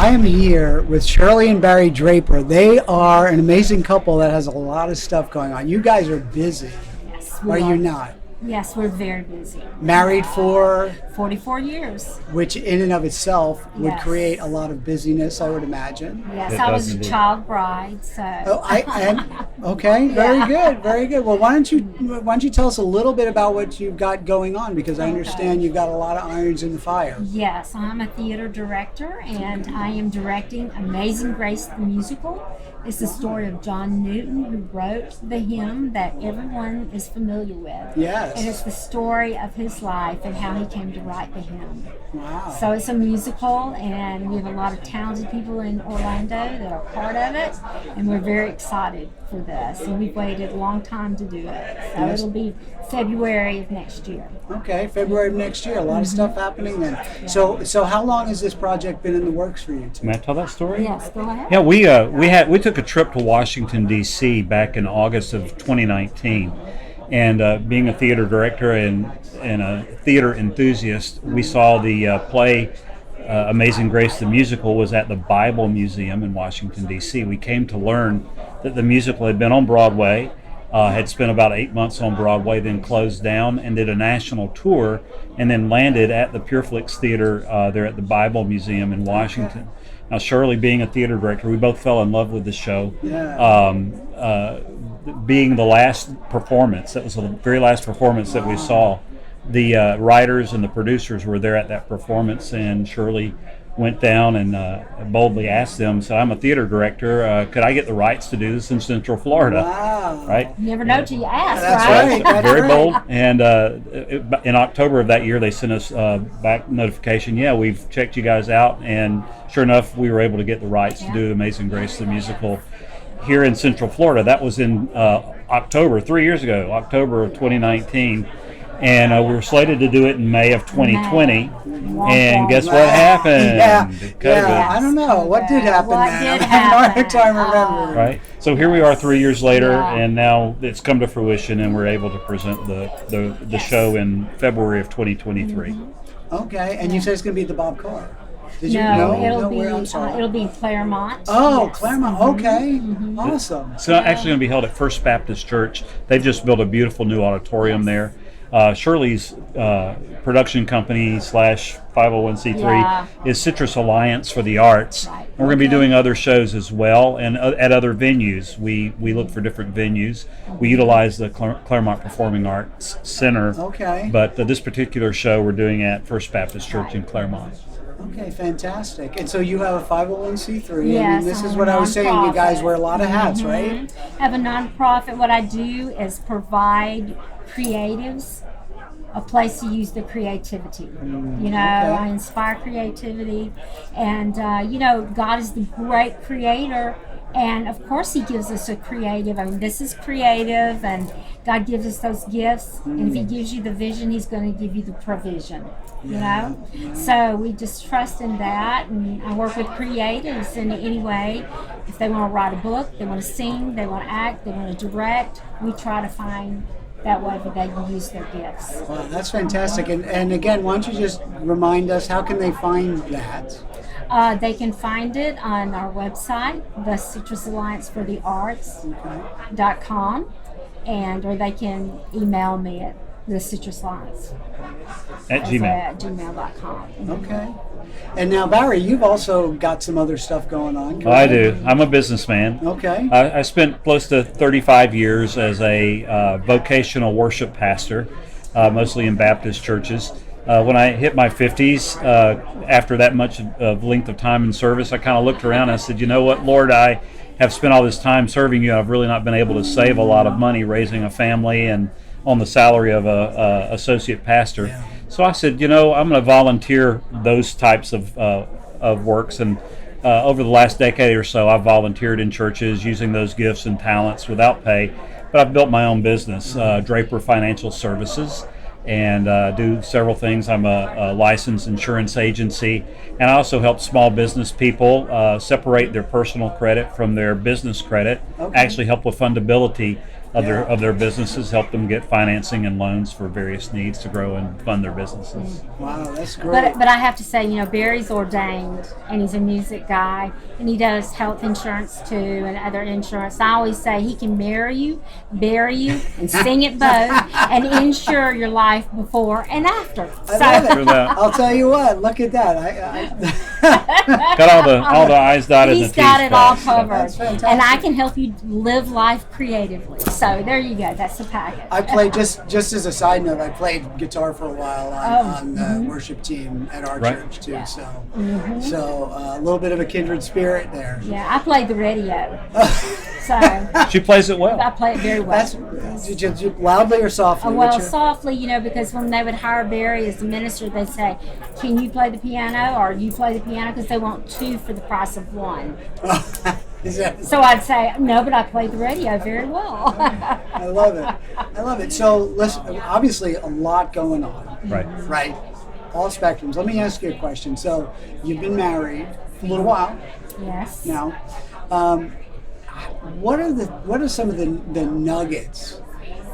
I am here with Shirley and Barry Draper. They are an amazing couple that has a lot of stuff going on. You guys are busy. Yes, Are you not? Yes, we're very busy. Married for, 44 years. which in and of itself would Yes. create a lot of busyness, I would imagine. Yes, It I does was a indeed. child bride, so. Okay, very good, very good. Well, why don't you tell us a little bit about what you've got going on, because I understand you've got a lot of irons in the fire. Yes, I'm a theater director, and I am directing Amazing Grace the musical. It's the story of John Newton, who wrote the hymn that everyone is familiar with. Yes. And it's the story of his life and how he came to write the hymn. Wow. So it's a musical, and we have a lot of talented people in Orlando that are part of it, and we're very excited for this. And we've waited a long time to do it. So Yes. it'll be February of next year. Okay, February of next year. A lot of stuff happening then. So how long has this project been in the works for you two? May I tell that story? Yes, go ahead. Yeah, we took a trip to Washington D.C. back in August of 2019, and being a theater director and a theater enthusiast, we saw the play Amazing Grace the musical was at the Bible Museum in Washington D.C. We came to learn that the musical had been on Broadway, had spent about 8 months on Broadway, then closed down and did a national tour, and then landed at the Pureflix Theater there at the Bible Museum in Washington. Now, Shirley, being a theater director, we both fell in love with the show. Yeah. Being the last performance, that was the very last performance that we saw. The writers and the producers were there at that performance, and Shirley went down and boldly asked them, so I'm a theater director, could I get the rights to do this in Central Florida? Wow. Right? You never know till you ask, That's right? right. That's Very right. bold. And in October of that year, they sent us back notification, yeah, we've checked you guys out, and sure enough, we were able to get the rights to do Amazing Grace, the musical, here in Central Florida. That was in October, 3 years ago, October of 2019. And we were slated to do it in May of 2020. And guess what happened? Yeah, COVID. yeah. I don't know. What did happen What then? did I have no happen? time remembering. Right. So here we are 3 years later, Yeah. and now it's come to fruition, and we're able to present the show in February of 2023. Okay, and you said it's going to be at the Bob Carr. Did you No, know? it'll where? I'm be sorry. it'll be in Claremont. Oh, Yes. Claremont. Okay. Awesome. It's actually going to be held at First Baptist Church. They've just built a beautiful new auditorium there. Shirley's production company / 501c3 Yeah. is Citrus Alliance for the Arts. Right. And we're going to be doing other shows as well, and at other venues. We look for different venues. We utilize the Claremont Performing Arts Center. Okay. But this particular show we're doing at First Baptist Church in Claremont. Okay, fantastic. And so you have a 501c3. Yes, and this is I'm what a I was saying. You guys nonprofit. wear a lot of hats, right? I have a nonprofit. What I do is provide creatives a place to use their creativity. You know, I inspire creativity, and God is the great creator. And of course, He gives us a creative. I mean, this is creative, and God gives us those gifts. And if He gives you the vision, He's going to give you the provision. You know, so we just trust in that. And I work with creatives in any way. If they want to write a book, they want to sing, they want to act, they want to direct, we try to find that way that they can use their gifts. Wow, that's fantastic. And again, why don't you just remind us, how can they find that? They can find it on our website, the Citrus Alliance for the Arts.com, or they can email me at the Citrus Alliance At Gmail. at gmail.com. Okay. And now, Barry, you've also got some other stuff going on. Well, I do. I'm a businessman. Okay. I spent close to 35 years as a vocational worship pastor, mostly in Baptist churches. When I hit my 50s, after that much of length of time in service, I kind of looked around and I said, you know what, Lord, I have spent all this time serving you. I've really not been able to save a lot of money raising a family and on the salary of a associate pastor. Yeah. So I said, I'm going to volunteer those types of works. And over the last decade or so, I've volunteered in churches using those gifts and talents without pay. But I've built my own business, Draper Financial Services, and do several things. I'm a licensed insurance agency, and I also help small business people separate their personal credit from their business credit, actually help with fundability of their businesses, help them get financing and loans for various needs to grow and fund their businesses. Wow, that's great. But I have to say, Barry's ordained, and he's a music guy, and he does health insurance too, and other insurance. I always say he can marry you, bury you, and sing it both, and insure your life before and after. I love it. I'll tell you what. Look at that. Got all the I's dotted and the T's He's got it all crossed. covered, That's fantastic. and I can help you live life creatively. So there you go. That's the package. I played just as a side note. I played guitar for a while on the worship team at our church too. Yeah. So a little bit of a kindred spirit there. Yeah, I played the radio. So She plays it well. I play it very well. That's just loudly or softly. Well, softly, because when they would hire Barry as the minister, they'd say, "Can you play the piano, or you play the piano?" Because they want two for the price of one. So I'd say, "No, but I played the radio very well." I love it. So listen, obviously a lot going on. Right. All spectrums. Let me ask you a question. So you've been married for a little while Yes. now. What are some of the nuggets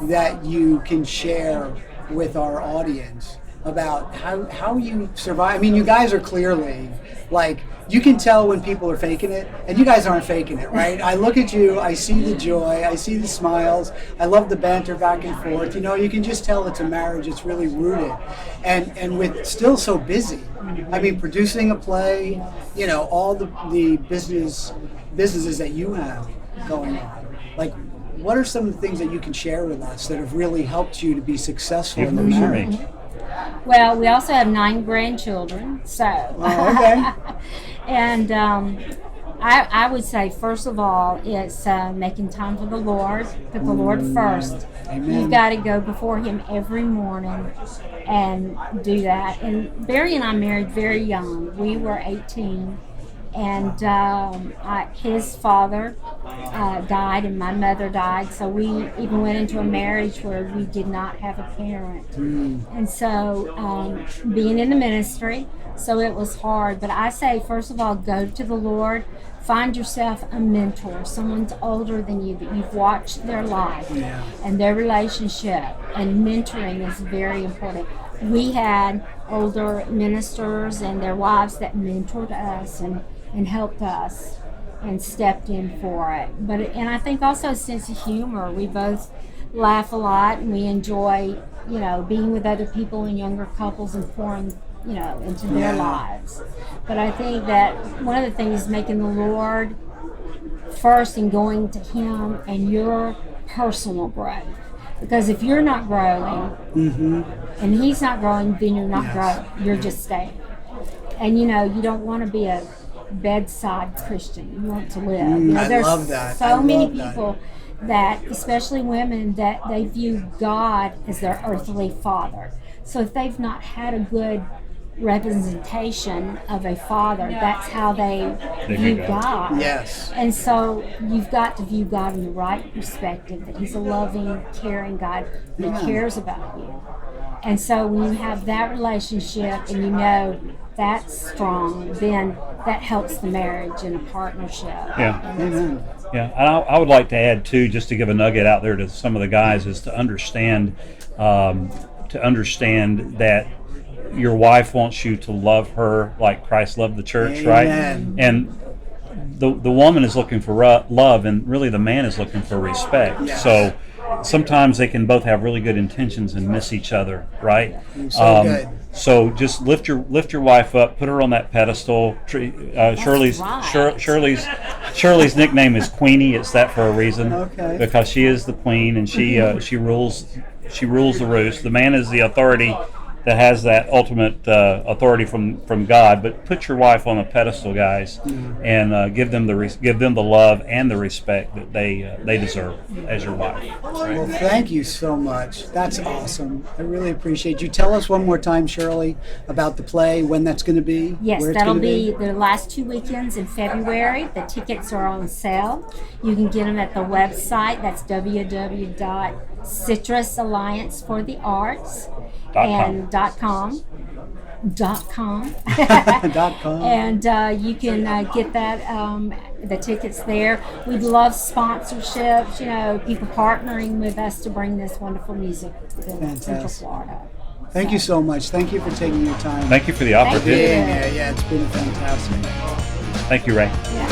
that you can share with our audience about how you survive? I mean, you guys are clearly, like, you can tell when people are faking it, and you guys aren't faking it, right? I look at you, I see the joy, I see the smiles, I love the banter back and forth. You can just tell it's a marriage, it's really rooted. And with still so busy, I mean, producing a play, all the businesses that you have going on. Like, what are some of the things that you can share with us that have really helped you to be successful in the marriage? Well, we also have 9 grandchildren, so. Oh, okay. And I would say, first of all, it's making time for the Lord. Put the Lord first. Amen. You've got to go before Him every morning and do that. And Barry and I married very young. We were 18. And his father died, and my mother died, so we even went into a marriage where we did not have a parent. And so being in the ministry, so it was hard. But I say, first of all, go to the Lord. Find yourself a mentor, someone's older than you, that you've watched their life and their relationship. And mentoring is very important. We had older ministers and their wives that mentored us and helped us and stepped in for it. And I think also a sense of humor. We both laugh a lot, and we enjoy, being with other people and younger couples and pouring, into their lives. But I think that one of the things is making the Lord first and going to Him and your personal growth. Because if you're not growing and He's not growing, then you're not growing. You're just staying. And you don't want to be a bedside Christian. You want to live. I there's love that. so many people that, especially women, that they view God as their earthly father. So if they've not had a good representation of a father, that's how they view God. Yes. And so you've got to view God in the right perspective, that He's a loving, caring God that cares about you. And so when you have that relationship and that's strong, then that helps the marriage and a partnership. Yeah. Amen. Yeah, and I would like to add too, just to give a nugget out there to some of the guys, is to understand that your wife wants you to love her like Christ loved the church, Amen. right? And the woman is looking for love, and really the man is looking for respect. Yes. So sometimes they can both have really good intentions and miss each other, right? So good. So just lift your wife up, put her on that pedestal. Shirley's nickname is Queenie. It's that for a reason, because she is the queen, and she rules the roost. The man is the authority that has that ultimate authority from God. But put your wife on a pedestal, guys, and give them the love and the respect that they deserve as your wife. Right? Well, thank you so much. That's awesome. I really appreciate you. Tell us one more time, Shirley, about the play, when that's going to be. Yes, where it's that'll gonna be the last 2 weekends in February. The tickets are on sale. You can get them at the website. That's www.citrusallianceforthearts.com. shirleydraper.com. .com. And you can get that, the tickets there. We'd love sponsorships, people partnering with us to bring this wonderful music to Central Fantastic. Florida. Thank you so much. Thank you for taking your time. Thank you for the Thank you. opportunity. Yeah, it's been fantastic. Thank you, Ray. Yeah.